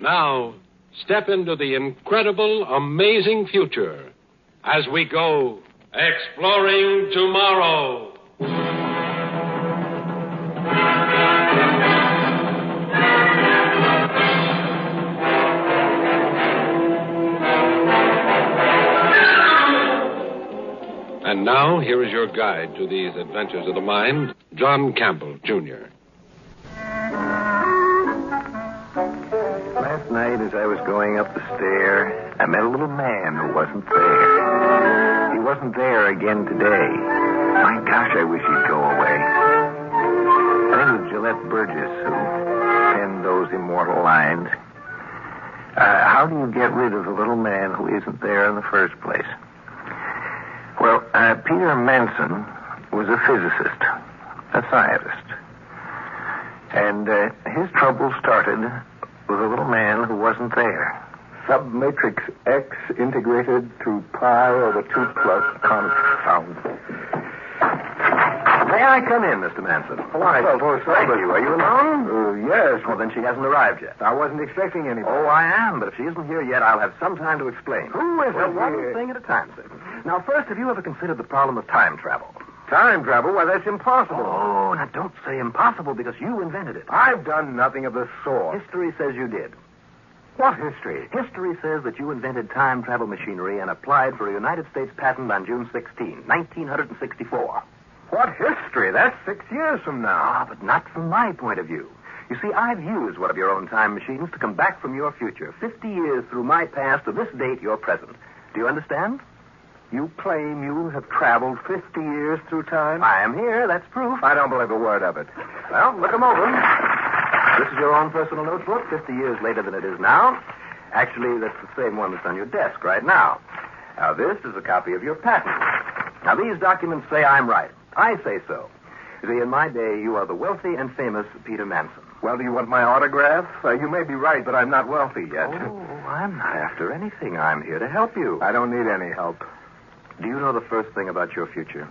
Now, step into the incredible, amazing future as we go exploring tomorrow. And now, here is your guide to these adventures of the mind, John Campbell, Jr. Last night, as I was going up the stair, I met a little man who wasn't there. He wasn't there again today. My gosh, I wish he'd go away. I think it was Gillette Burgess who penned those immortal lines. How do you get rid of a little man who isn't there in the first place? Well, Peter Manson was a physicist, a scientist. And his trouble started with a little man who wasn't there. Submatrix X integrated through pi over 2 plus confound. May I come in, Mr. Manson? Oh, I suppose so. Thank you. Are you alone? Yes. Well, then she hasn't arrived yet. I wasn't expecting anybody. Oh, I am, but if she isn't here yet, I'll have some time to explain. Who is Well, it? one thing at a time, sir. Now, first, have you ever considered the problem of time travel? Time travel? Why, that's impossible. Oh, now don't say impossible because you invented it. I've done nothing of the sort. History says you did. What history? History says that you invented time travel machinery and applied for a United States patent on June 16, 1964. What history? That's 6 years from now. Ah, but not from my point of view. You see, I've used one of your own time machines to come back from your future, 50 years through my past to this date, your present. Do you understand? You claim you have traveled 50 years through time? I am here. That's proof. I don't believe a word of it. Well, look 'em over. This is your own personal notebook, 50 years later than it is now. Actually, that's the same one that's on your desk right now. Now, this is a copy of your patent. Now, these documents say I'm right. I say so. You see, in my day, you are the wealthy and famous Peter Manson. Well, do you want my autograph? You may be right, but I'm not wealthy yet. Oh, I'm not after anything. I'm here to help you. I don't need any help. Do you know the first thing about your future?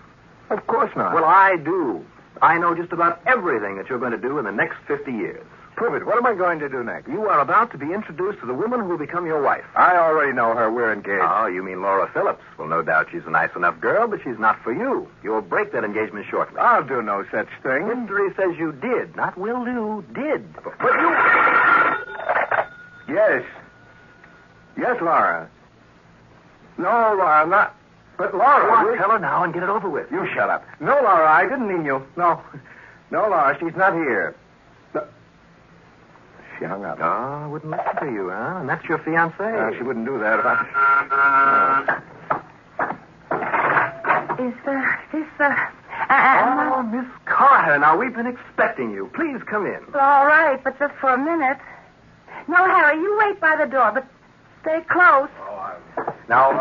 Of course not. Well, I do. I know just about everything that you're going to do in the next 50 years. Prove it. What am I going to do next? You are about to be introduced to the woman who will become your wife. I already know her. We're engaged. Oh, you mean Laura Phillips. Well, no doubt she's a nice enough girl, but she's not for you. You'll break that engagement shortly. I'll do no such thing. History says you did, not will do, did. But you... Yes. Yes, Laura. No, Laura, not... But Laura... Go on, tell her now and get it over with. You shut up. No, Laura, I didn't mean you. No. No, Laura, she's not here. No. She hung up. Oh, wouldn't listen to you, huh? And that's your fiancée. She wouldn't do that if I... Is this, Oh, Miss Carter, now we've been expecting you. Please come in. all right, but just for a minute. No, Harry, you wait by the door, but stay close. Now,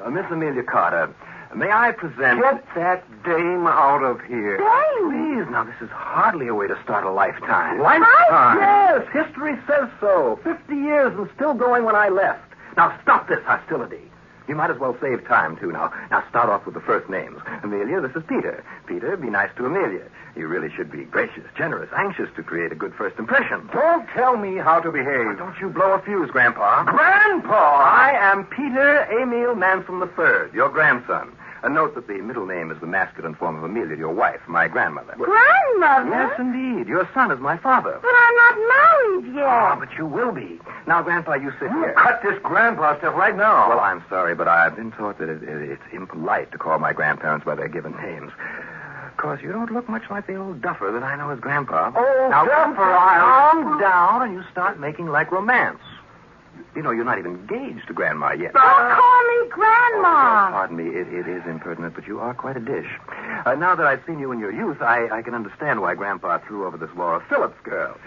Miss Amelia Carter, may I present... Get that dame out of here. Dame? Please, now, this is hardly a way to start a lifetime. Lifetime? Yes, history says so. 50 years and still going when I left. Now, stop this hostility. You might as well save time, too, now. Now, start off with the first names. Amelia, this is Peter. Peter, be nice to Amelia. You really should be gracious, generous, anxious to create a good first impression. Don't tell me how to behave. Don't you blow a fuse, Grandpa. Grandpa! I am Peter Emil Manson III, your grandson. Note that the middle name is the masculine form of Amelia, your wife, my grandmother. Grandmother? Yes, indeed. Your son is my father. But I'm not married yet. Ah, but you will be. Now, Grandpa, you sit here. Cut this grandpa stuff right now. Well, I'm sorry, but I've been taught that it's impolite to call my grandparents by their given names. Of course, you don't look much like the old duffer that I know as Grandpa. Oh, now, Duffer, calm down and you start making like romance. You know, you're not even engaged to Grandma yet. Don't call me Grandma. Pardon me, it is impertinent, but you are quite a dish. Now that I've seen you in your youth, I can understand why Grandpa threw over this Laura Phillips girl.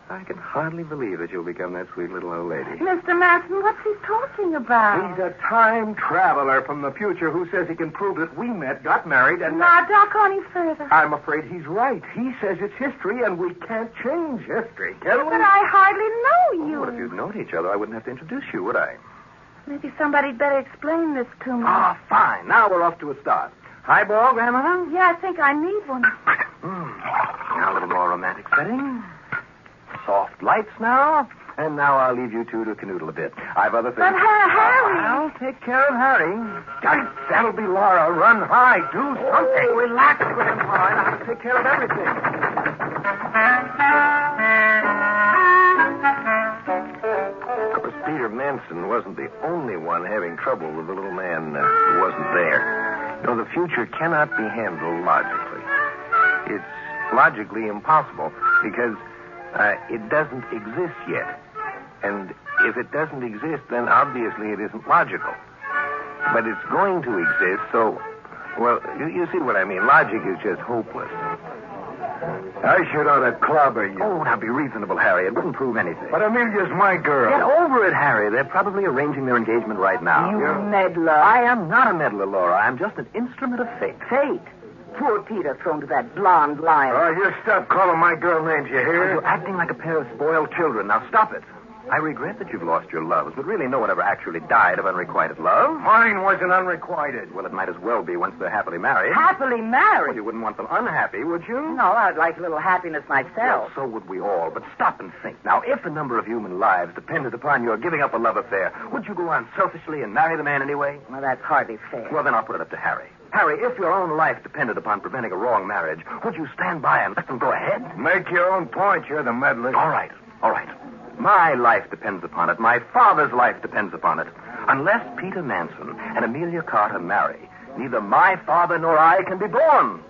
I can hardly believe that you'll become that sweet little old lady. Mr. Manson, what's he talking about? He's a time traveler from the future who says he can prove that we met, got married, and... Now, don't go any further. I'm afraid he's right. He says it's history, and we can't change history, can we? But I hardly know you. Well, if you'd known each other, I wouldn't have to introduce you, would I? Maybe somebody'd better explain this to me. Ah, fine. Now we're off to a start. Highball, Grandmother? Yeah, I think I need one. Now a little more romantic setting. Soft lights now. And now I'll leave you two to canoodle a bit. I've other things. But Harry... I'll take care of Harry. God, that'll be Laura. Run high. Do something. Oh, relax with him, Laura. I'll take care of everything. Of course, Peter Manson wasn't the only one having trouble with the little man who wasn't there. You know, the future cannot be handled logically. It's logically impossible because it doesn't exist yet. And if it doesn't exist, then obviously it isn't logical. But it's going to exist, so, well, you see what I mean. Logic is just hopeless. I should ought to clobber you. Oh, now be reasonable, Harry. It wouldn't prove anything. But Amelia's my girl. Get over it, Harry. They're probably arranging their engagement right now. You meddler. I am not a meddler, Laura. I'm just an instrument of fate. Fate. Poor Peter thrown to that blonde lion. Oh, you stop calling my girl names, you hear? You're acting like a pair of spoiled children. Now stop it. I regret that you've lost your loves, but really no one ever actually died of unrequited love. Mine wasn't unrequited. Well, it might as well be once they're happily married. Happily married? Well, you wouldn't want them unhappy, would you? No, I'd like a little happiness Well, myself. so would we all. But stop and think. Now, if the number of human lives depended upon your giving up a love affair, would you go on selfishly and marry the man anyway? Well, that's hardly fair. Well, then I'll put it up to Harry. Harry, if your own life depended upon preventing a wrong marriage, would you stand by and let them go ahead? Make your own point. You're the meddler. All right. My life depends upon it. My father's life depends upon it. Unless Peter Manson and Amelia Carter marry, neither my father nor I can be born.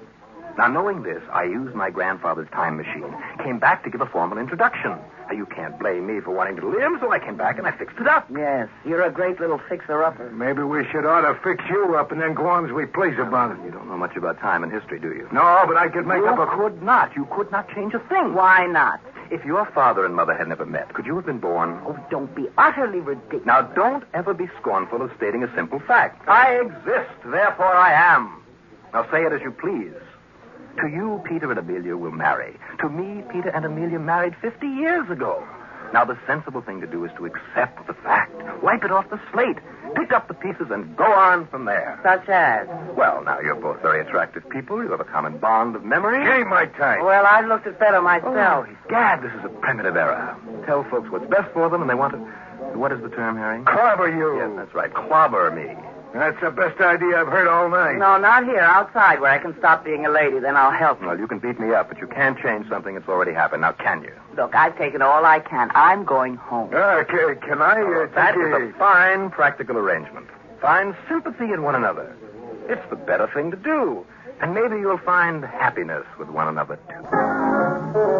Now, knowing this, I used my grandfather's time machine, came back to give a formal introduction. Now, you can't blame me for wanting to live, so I came back and I fixed it up. Yes, you're a great little fixer-upper. Maybe we should ought to fix you up and then go on as we please about it. You don't know much about time and history, do you? No, but I could make up a... could not. You could not change a thing. Why not? If your father and mother had never met, could you have been born? Oh, don't be utterly ridiculous. Now, don't ever be scornful of stating a simple fact. I exist, therefore I am. Now, say it as you please. To you, Peter and Amelia will marry. To me, Peter and Amelia married 50 years ago. Now, the sensible thing to do is to accept the fact. Wipe it off the slate. Pick up the pieces and go on from there. Such as? Well, now, you're both very attractive people. You have a common bond of memory. Ain't my type. Well, I looked at better myself. Oh, gad, this is a primitive era. Tell folks what's best for them, and they want to... What is the term, Harry? Clobber you. Yes, that's right. Clobber me. That's the best idea I've heard all night. No, not here. Outside, where I can stop being a lady. Then I'll help you. Well, you can beat me up, but you can't change something that's already happened. Now, can you? Look, I've taken all I can. I'm going home. Can I... That is a fine practical arrangement. Find sympathy in one another. It's the better thing to do. And maybe you'll find happiness with one another, too.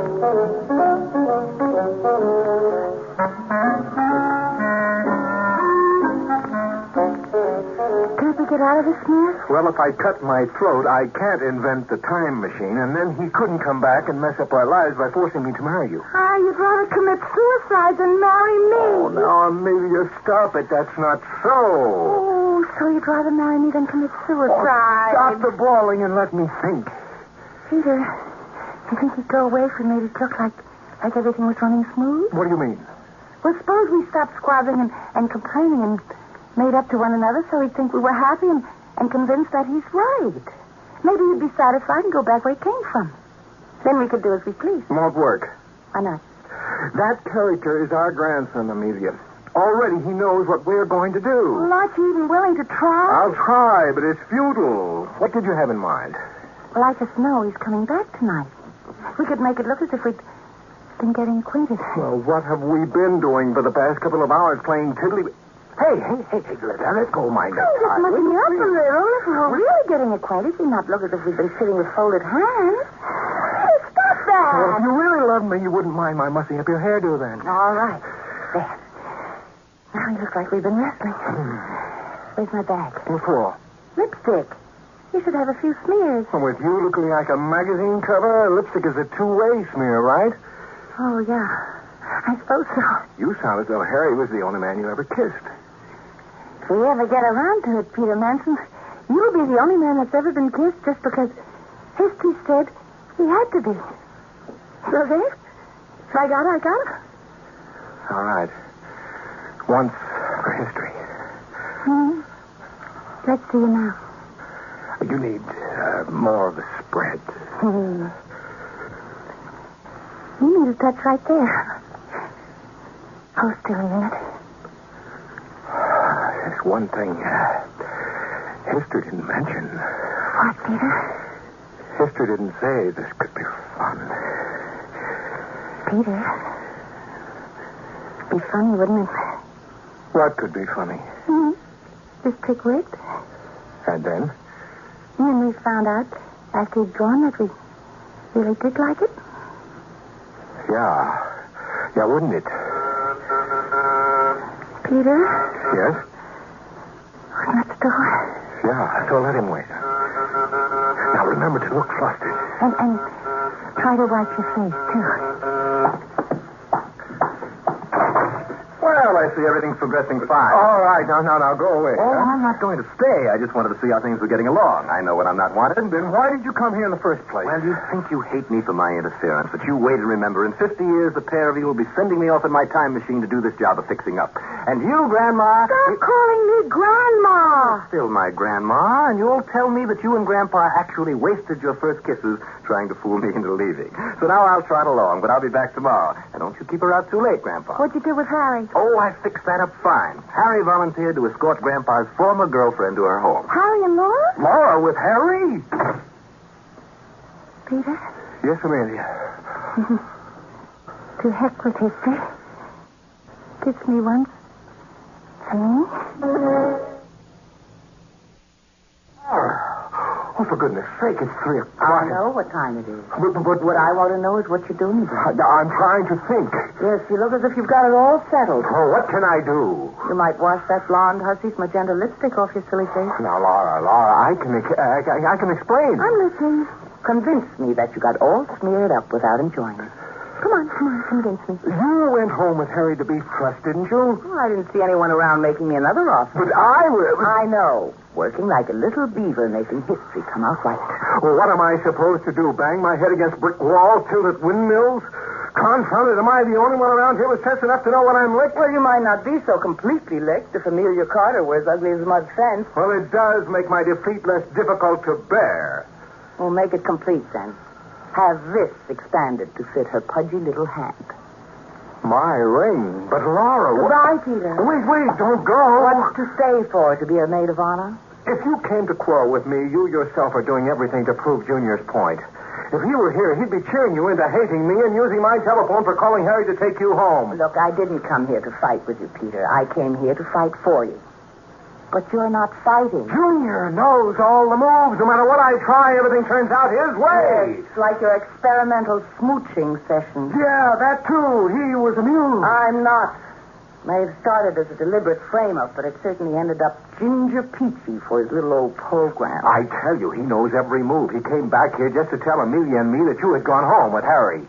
Can't we get out of this, Smith? Well, if I cut my throat, I can't invent the time machine, and then he couldn't come back and mess up our lives by forcing me to marry you. Ah, you'd rather commit suicide than marry me. Oh, now, Amelia, stop it. That's not so. Oh, so you'd rather marry me than commit suicide. Stop the bawling and let me think. Peter, you think you'd go away from me to look like everything was running smooth? What do you mean? Well, suppose we stopped squabbling and complaining and made up to one another so he'd think we were happy and convinced that he's right. Maybe he'd be satisfied and go back where he came from. Then we could do as we please. Won't work. Why not? That character is our grandson, Amelia. Already he knows what we're going to do. Well, aren't you even willing to try? I'll try, but it's futile. What did you have in mind? Well, I just know he's coming back tonight. We could make it look as if we'd been getting acquainted. Well, what have we been doing for the past couple of hours playing tiddly... Hey, let go, my God. Oh, just mucking you up a little. If we're really getting acquainted, we'd not look as if we'd been sitting with folded hands. Hey, stop that. Well, if you really loved me, you wouldn't mind my mussing up your hairdo then. All right. There. Now we look like we've been wrestling. Where's my bag? What for? Lipstick. You should have a few smears. Well, with you looking like a magazine cover, lipstick is a two-way smear, right? Oh, yeah. I suppose so. You sound as though Harry was the only man you ever kissed. If we ever get around to it, Peter Manson, you'll be the only man that's ever been kissed just because history said he had to be. So there. If I got it, I got it. All right. Once for history. Let's see you now. You need more of the spread. You need a touch right there. Oh, still in it? There's one thing History didn't mention. What, Peter? History didn't say this could be fun. Peter. It'd be funny, wouldn't it? What could be funny? This Pickwick. And then? And we found out after he'd gone that we really did like it. Yeah. Yeah, wouldn't it? Peter? Yes? Wasn't that the door? Yeah, so let him wait. Now remember to look flustered. And try to wipe your face, too. Well, I see everything's progressing fine. All right, now, go away. Oh, I'm not going to stay. I just wanted to see how things were getting along. I know when I'm not wanted. Then why did you come here in the first place? Well, you think you hate me for my interference, but you wait and remember. In 50 years, the pair of you will be sending me off in my time machine to do this job of fixing up. And you, Grandma... Stop calling me Grandma! Still my Grandma, and you'll tell me that you and Grandpa actually wasted your first kisses trying to fool me into leaving. So now I'll trot along, but I'll be back tomorrow. And don't you keep her out too late, Grandpa. What'd you do with Harry? Oh, I fixed that up fine. Harry volunteered to escort Grandpa's former girlfriend to her home. Harry and Laura? Laura with Harry? Peter? Yes, Amelia. To heck with history. Kiss me once. For me? Oh, for goodness sake, it's 3 o'clock. I know what time it is. But What I want to know is what you're doing here. I'm trying to think. Yes, you look as if you've got it all settled. Oh, what can I do? You might wash that blonde hussy's magenta lipstick off your silly face. Now, Laura, I can explain. I'm listening. Convince me that you got all smeared up without enjoying it. Come on, convince me. You went home with Harry to Beef Trust, didn't you? Well, I didn't see anyone around making me another offer. But I was... I know. Working like a little beaver, making history come out right. Well, what am I supposed to do? Bang my head against brick walls, tilt at windmills? Confounded, am I the only one around here with sense enough to know when I'm licked? Well, you might not be so completely licked if Amelia Carter were as ugly as a mud fence. Well, it does make my defeat less difficult to bear. Well, make it complete, then. Have this expanded to fit her pudgy little hand. My ring. But, Laura... Goodbye, Peter. Wait, don't go. What's to stay for? To be a maid of honor? If you came to quarrel with me, you yourself are doing everything to prove Junior's point. If he were here, he'd be cheering you into hating me and using my telephone for calling Harry to take you home. Look, I didn't come here to fight with you, Peter. I came here to fight for you. But you're not fighting. Junior knows all the moves. No matter what I try, everything turns out his way. It's like your experimental smooching session. Yeah, that too. He was amused. I'm not. May have started as a deliberate frame-up, but it certainly ended up ginger peachy for his little old program. I tell you, he knows every move. He came back here just to tell Amelia and me that you had gone home with Harry.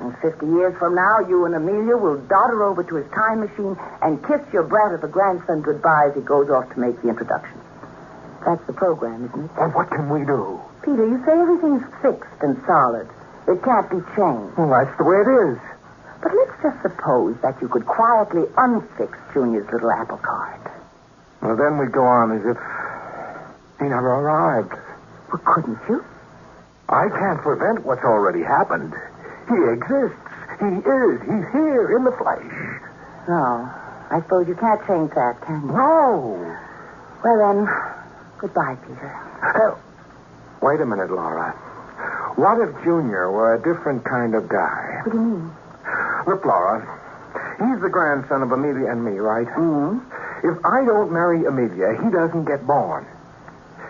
And 50 years from now, you and Amelia will dodder over to his time machine and kiss your brat of a grandson goodbye as he goes off to make the introduction. That's the program, isn't it? And what can we do? Peter, you say everything's fixed and solid. It can't be changed. Well, that's the way it is. But let's just suppose that you could quietly unfix Junior's little apple cart. Well, then we'd go on as if he never arrived. Well, couldn't you? I can't prevent what's already happened. He exists. He is. He's here in the flesh. No. I suppose you can't change that, can you? No. Well, then, goodbye, Peter. Wait a minute, Laura. What if Junior were a different kind of guy? What do you mean? Look, Laura, he's the grandson of Amelia and me, right? Mm-hmm. If I don't marry Amelia, he doesn't get born.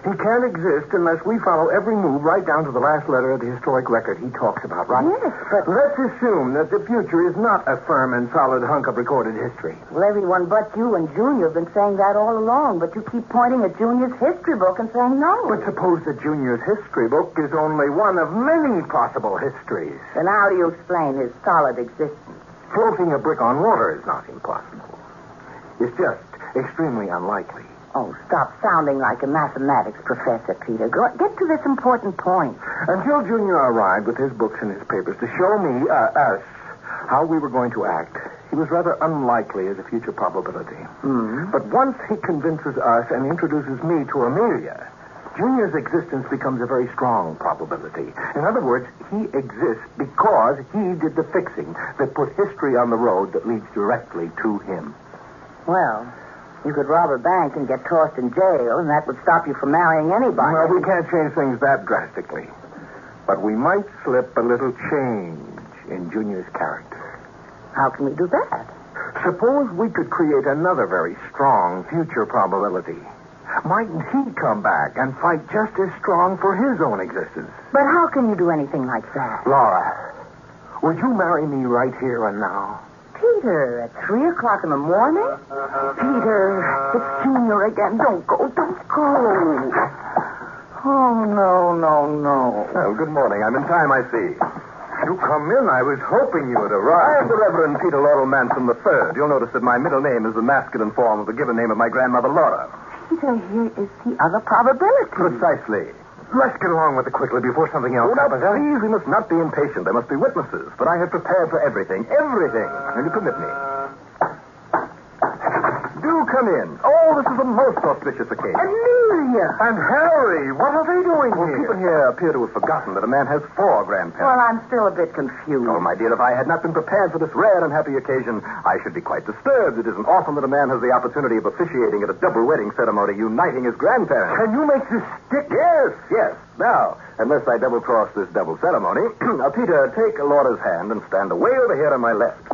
He can't exist unless we follow every move right down to the last letter of the historic record he talks about, right? Yes, but... Let's assume that the future is not a firm and solid hunk of recorded history. Well, everyone but you and Junior have been saying that all along, but you keep pointing at Junior's history book and saying no. But suppose that Junior's history book is only one of many possible histories. Then how do you explain his solid existence? Floating a brick on water is not impossible. It's just extremely unlikely. Oh, stop sounding like a mathematics professor, Peter. Get to this important point. Until Junior arrived with his books and his papers to show me, us, how we were going to act, he was rather unlikely as a future probability. Mm-hmm. But once he convinces us and introduces me to Amelia, Junior's existence becomes a very strong probability. In other words, he exists because he did the fixing that put history on the road that leads directly to him. Well, you could rob a bank and get tossed in jail, and that would stop you from marrying anybody. Well, we can't change things that drastically. But we might slip a little change in Junior's character. How can we do that? Suppose we could create another very strong future probability. Mightn't he come back and fight just as strong for his own existence? But how can you do anything like that? Laura, would you marry me right here and now? Peter, at 3 o'clock in the morning? Peter, it's Junior again. Don't go. Oh, no. Well, good morning. I'm in time, I see. You come in. I was hoping you would arrive. I am the Reverend Peter Laurel Manson III. You'll notice that my middle name is the masculine form of the given name of my grandmother, Laura. Peter, here is the other probability. Precisely. Let's get along with it quickly before something else happens. Please, we must not be impatient. There must be witnesses. But I have prepared for everything. Everything. Will you permit me? Do come in. Oh, this is a most auspicious occasion. Amelia! And Harry, what are they doing here? People here appear to have forgotten that a man has 4 grandparents. Well, I'm still a bit confused. Oh, my dear, if I had not been prepared for this rare and happy occasion, I should be quite disturbed. It isn't often that a man has the opportunity of officiating at a double wedding ceremony uniting his grandparents. Can you make this stick? Yes. Now, unless I double-cross this double ceremony, Peter, take Laura's hand and stand away over here on my left.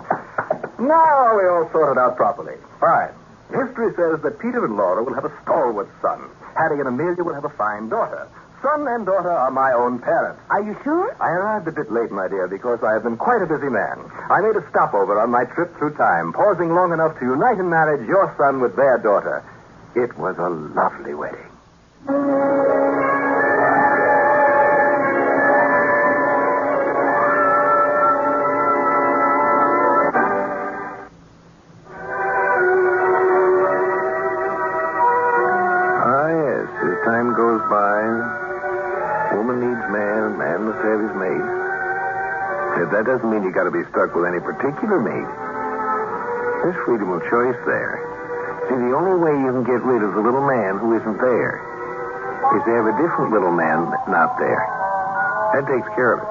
Now we all sort it out properly. Fine. History says that Peter and Laura will have a stalwart son. Hattie and Amelia will have a fine daughter. Son and daughter are my own parents. Are you sure? I arrived a bit late, my dear, because I have been quite a busy man. I made a stopover on my trip through time, pausing long enough to unite in marriage your son with their daughter. It was a lovely wedding. Time goes by. Woman needs man, man must have his mate. Yet that doesn't mean you got to be stuck with any particular mate. There's freedom of choice there. See, the only way you can get rid of the little man who isn't there is to have a different little man not there. That takes care of it.